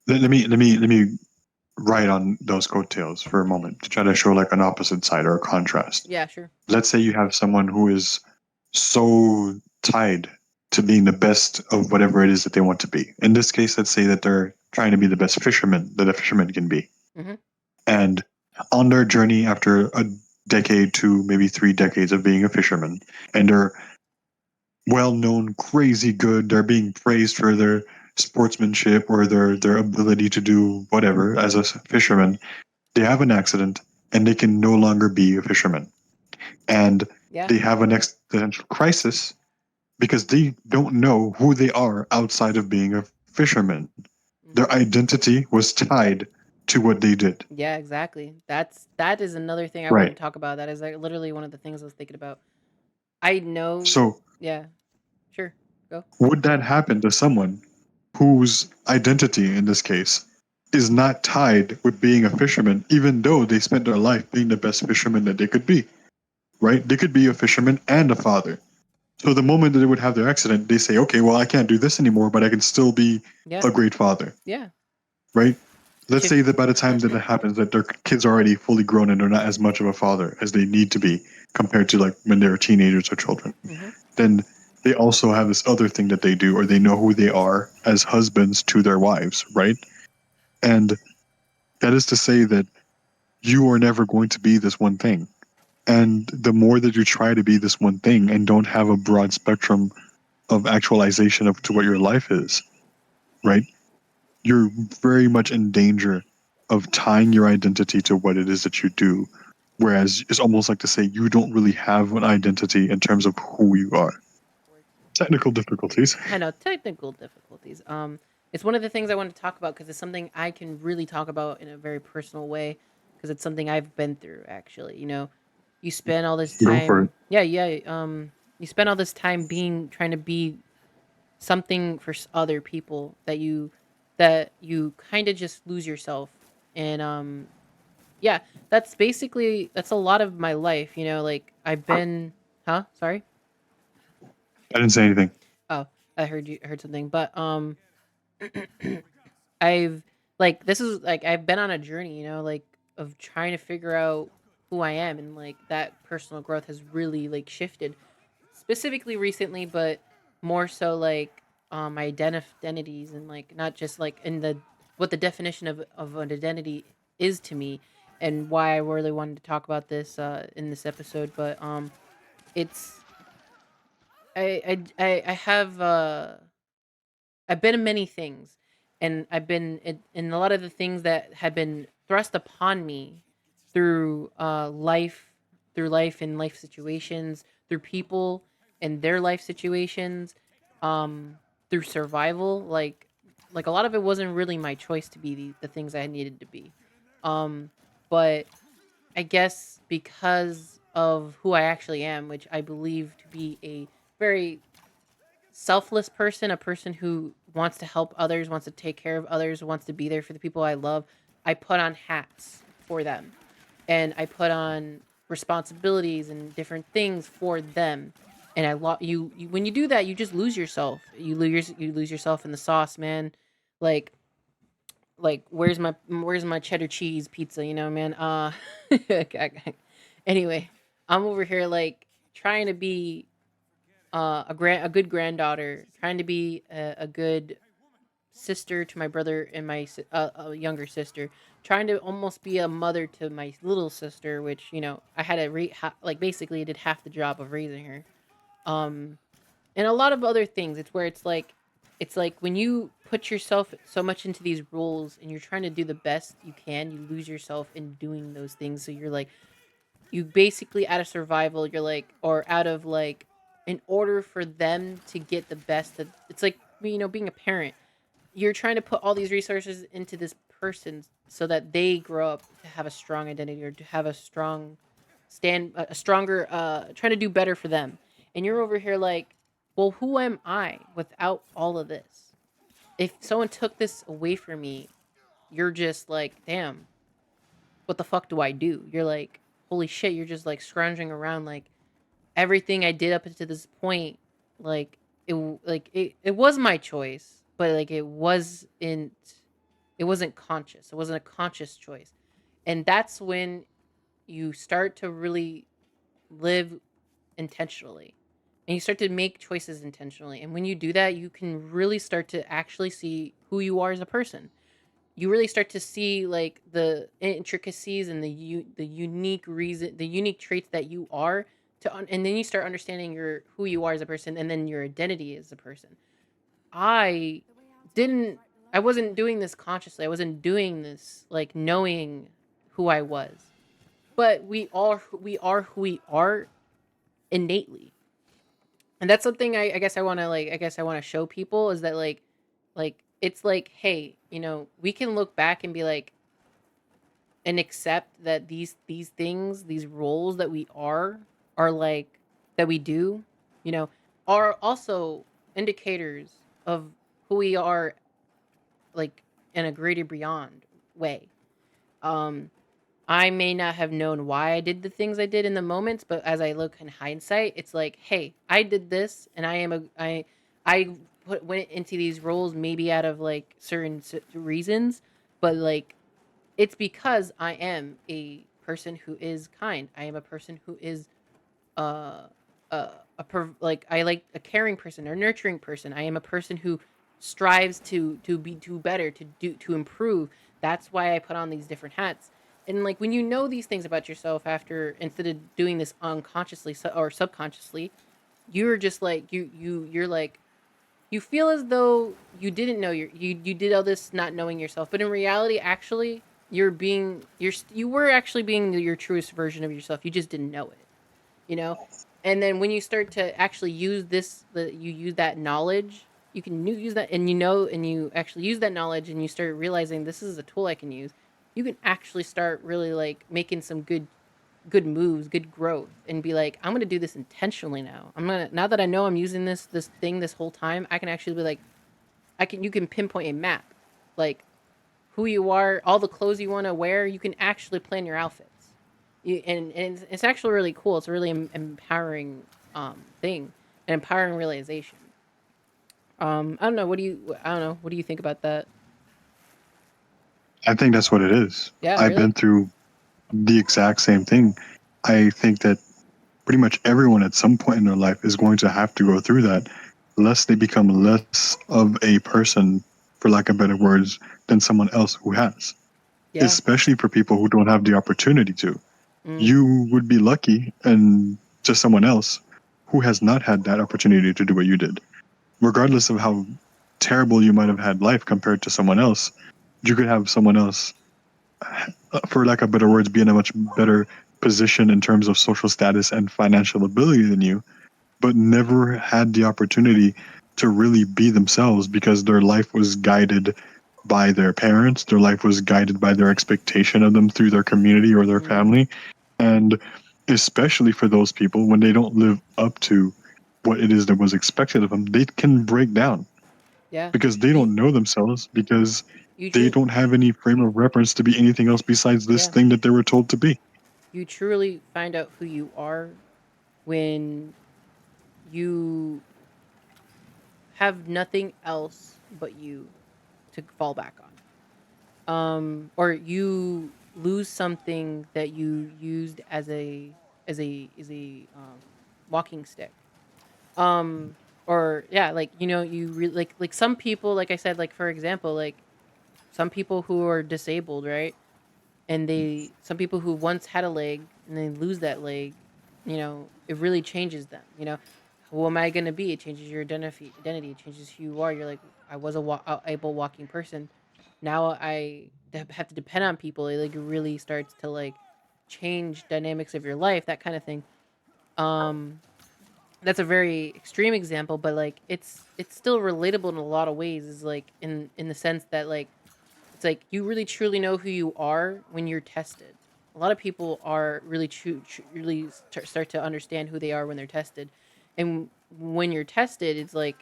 let me ride on those coattails for a moment to try to show like an opposite side or a contrast. Yeah, sure. Let's say you have someone who is so tied to being the best of whatever it is that they want to be. In this case, let's say that they're trying to be the best fisherman that a fisherman can be. Mhm. And on their journey after a decade to maybe 3 decades of being a fisherman, and they're well known, crazy good, they're being praised for their sportsmanship or their ability to do whatever as a fisherman, they have an accident and they can no longer be a fisherman. And Yeah. they have an existential crisis because they don't know who they are outside of being a fisherman. Their Mhm. identity was tied to what they did. Yeah, exactly. That is another thing I wanted Right. to talk about. That is like literally one of the things I was thinking about. I know. So, Yeah, sure. Go. would that happen to someone whose identity, in this case, is not tied with being a fisherman, even though they spent their life being the best fisherman that they could be? Right? They could be a fisherman and a father. So, the moment that they would have their accident, they say, okay, well, I can't do this anymore, but I can still be Yeah. a great father. Yeah. Right? Let's Shift. say that by the time that it happens, that their kids are already fully grown and they're not as much of a father as they need to be compared to like when they were teenagers or children. Mhm. Then they also have this other thing that they do, or they know who they are as husbands to their wives, right? And that is to say that you are never going to be this one thing. And the more that you try to be this one thing and don't have a broad spectrum of actualization of to what your life is, right? You're very much in danger of tying your identity to what it is that you do. Whereas it's almost like to say you don't really have an identity in terms of who you are. Technical difficulties. I know technical difficulties. It's one of the things I want to talk about because it's something I can really talk about in a very personal way because it's something I've been through. Actually, you spend all this Go for it. time. Yeah, yeah. You spend all this time being trying to be something for other people that you kind of just lose yourself. And yeah, that's a lot of my life. Like I've been. Huh? Sorry. I didn't say anything. Oh, I heard something, but I've like this is like I've been on a journey, like of trying to figure out who I am, and like that personal growth has really like shifted specifically recently, but more so like my identities, and like not just like in the what the definition of an identity is to me, and why I really wanted to talk about this in this episode. But it's I have I've been in many things, and I've been in a lot of the things that have been thrust upon me through life and life situations, through people and their life situations, through survival. Like a lot of it wasn't really my choice to be the things I needed to be, um, but I guess because of who I actually am, which I believe to be a very selfless person, a person who wants to help others, wants to take care of others, wants to be there for the people I love, I put on hats for them. And I put on responsibilities and different things for them. And you when you do that, you just lose yourself. You lose yourself in the sauce, man. Like where's my cheddar cheese pizza, man? Anyway, I'm over here like trying to be a good granddaughter, trying to be a good sister to my brother and my a younger sister, trying to almost be a mother to my little sister, which I had to like basically did half the job of raising her. Um, and a lot of other things. It's where it's like when you put yourself so much into these roles and you're trying to do the best you can, you lose yourself in doing those things. So you're like you basically out of survival, you're like or out of like in order for them to get the best that it's like being a parent, you're trying to put all these resources into this person so that they grow up to have a strong identity or to have a strong a stronger trying to do better for them. And you're over here like, well, who am I without all of this? If someone took this away from me, you're just like, damn, what the fuck do I do? You're like, holy shit, you're just like scrounging around like everything I did up until this point, like it was my choice, but like it wasn't. It wasn't conscious. It wasn't a conscious choice. And that's when you start to really live intentionally. And you start to make choices intentionally. And when you do that, you can really start to actually see who you are as a person. You really start to see like the intricacies and the unique reason, the unique traits that you are and then you start understanding your who you are as a person and then your identity as a person. I didn't I wasn't doing this consciously. I wasn't doing this like knowing who I was. But we are who we are innately. And that's something I guess I guess I want to show people is that like it's like, hey, we can look back and be like and accept that these things, these roles that we are like that we do, you know, are also indicators of who we are like in a greater beyond way. Um I may not have known why I did the things I did in the moments, but as I look in hindsight, it's like, hey, I did this, and I went into these roles maybe out of like certain reasons, but like it's because I am a person who is kind. I am a person who is uh like I like a caring person or nurturing person. I am a person who strives to be do better, to improve. That's why I put on these different hats. And like when you know these things about yourself after instead of doing this unconsciously or subconsciously, you're just like you're like you feel as though you didn't know you did all this not knowing yourself, but in reality actually you were actually being your truest version of yourself. You just didn't know it, you know. And then when you start to actually use you use that knowledge, you can use that, and and you actually use that knowledge and you start realizing this is a tool I can use. You can actually start really like making some good moves, good growth, and be like, I'm gonna do this intentionally now. I'm gonna now that I know I'm using this thing this whole time, I can actually be like, you can pinpoint a map, like who you are, all the clothes you want to wear. You can actually plan your outfits. And it's actually really cool. It's a really empowering thing, an empowering realization. I don't know. I don't know. What do you think about that? I think that's what it is. Yeah, I've really. been through the exact same thing. I think that pretty much everyone at some point in their life is going to have to go through that, lest they become less of a person, for lack of better words, than someone else who has. Yeah. Especially for people who don't have the opportunity to. Mm, You would be lucky and to someone else who has not had that opportunity to do what you did. Regardless of how terrible you might have had life compared to someone else, you could have someone else, for lack of better words, be in a much better position in terms of social status and financial ability than you, but never had the opportunity to really be themselves because their life was guided by their parents, their life was guided by their expectation of them through their community or their mm, family. And especially for those people, when they don't live up to what it is that was expected of them, they can break down yeah. because they You don't know themselves, because you they true. don't have any frame of reference to be anything else besides this Yeah. thing that they were told to be. You truly find out who you are when you have nothing else but you to fall back on. Or you lose something that you used as a walking stick. Um, or yeah, like you really like some people, like I said, like for example, like some people who are disabled, right? And some people who once had a leg and they lose that leg, it really changes them. Who am I going to be? It changes your identity. It changes who you are. You're like, I was a able walking person. Now have to depend on people. It like really starts to like change dynamics of your life, that kind of thing. Um, that's a very extreme example, but like it's still relatable in a lot of ways. Is like in the sense that like it's like you really truly know who you are when you're tested. A lot of people are really really start to understand who they are when they're tested, and when you're tested, it's like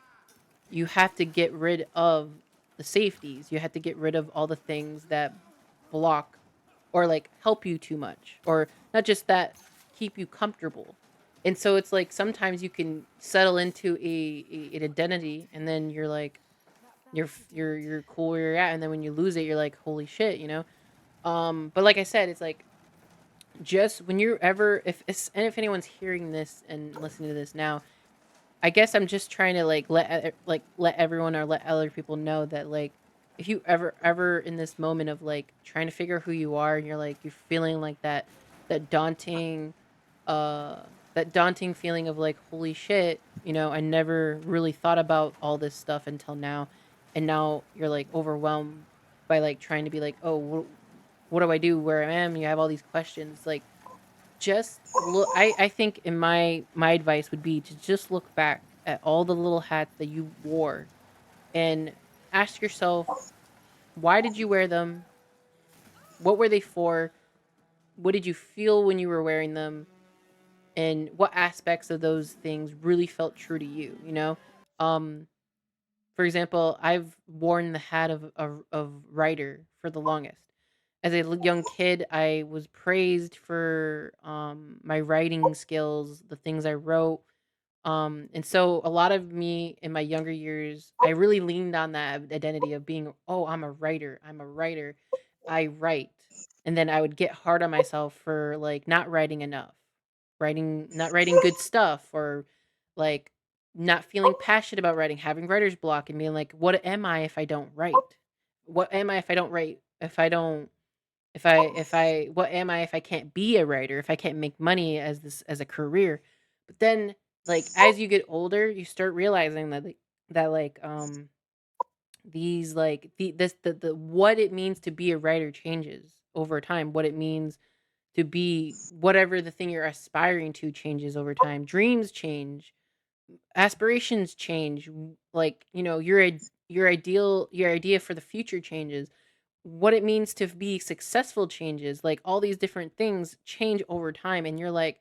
you have to get rid of the safeties. You have to get rid of all the things that block or like help you too much, or not just that, keep you comfortable. And so it's like sometimes you can settle into an identity, and then you're like, you're cool where you're at, and then when you lose it, you're like, holy shit, you know. But like I said, it's like, just when you're ever, and if anyone's hearing this and listening to this now, I guess I'm just trying to like let everyone or let other people know that, like, if you ever in this moment of like trying to figure who you are, and you're feeling like that daunting uh that daunting feeling of like, holy shit, you know, I never really thought about all this stuff until now, and now you're like overwhelmed by like trying to be like, oh, what do I do where I am? You have all these questions, like, just look. I think in my advice would be to just look back at all the little hats that you wore and ask yourself, why did you wear them? What were they for? What did you feel when you were wearing them? And what aspects of those things really felt true to you, you know? Um for example, I've worn the hat of writer for the longest. As a young kid, I was praised for my writing skills, the things I wrote. And so a lot of me in my younger years, I really leaned on that identity of being, oh, I'm a writer. I'm a writer. I write. And then I would get hard on myself for like not writing enough, not writing good stuff, or like not feeling passionate about writing, having writer's block, and being like, what am I if I don't write? What am I if I don't write? If I what am I if I can't be a writer, if I can't make money as a career? But then, like, as you get older, you start realizing that these like the what it means to be a writer changes over time. What it means to be whatever the thing you're aspiring to changes over time. Dreams change, aspirations change. Like, you know, your idea for the future changes. What it means to be successful changes. Like, all these different things change over time, and you're like,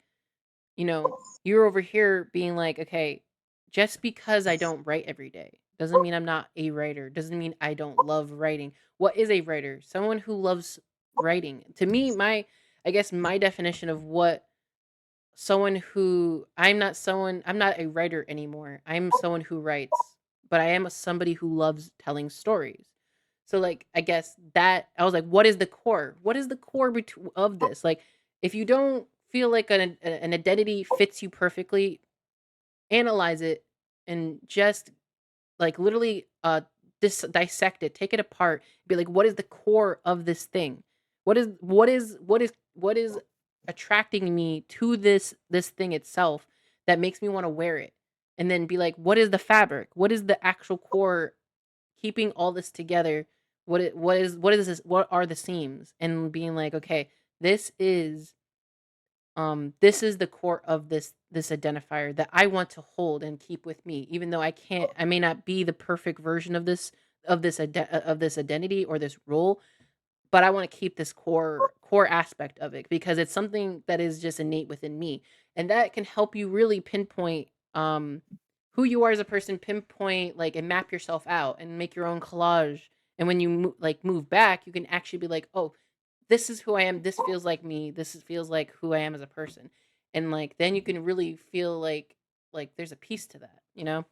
you know, you're over here being like, okay, just because I don't write every day doesn't mean I'm not a writer, doesn't mean I don't love writing. What is a writer? Someone who loves writing. To me, I guess my definition of what someone who I'm not a writer anymore. I'm someone who writes, but I am somebody who loves telling stories. So, like, I guess that I was like, what is the core? What is the core of this? Like, if you don't feel like an identity fits you perfectly, analyze it and just like literally dissect it, take it apart, be like, what is the core of this thing? What is attracting me to this thing itself that makes me want to wear it? And then be like, what is the fabric? What is the actual core keeping all this together? What is this? What are the seams? And being like, okay, this is this is the core of this identifier that I want to hold and keep with me, even though I may not be the perfect version of this identity or this role, but I want to keep this core aspect of it because it's something that is just innate within me, and that can help you really pinpoint who you are as a person, pinpoint like and map yourself out and make your own collage. And when you move back, you can actually be like, oh, this is who I am. This feels like me. Feels like who I am as a person. And like then you can really feel like there's a piece to that, you know?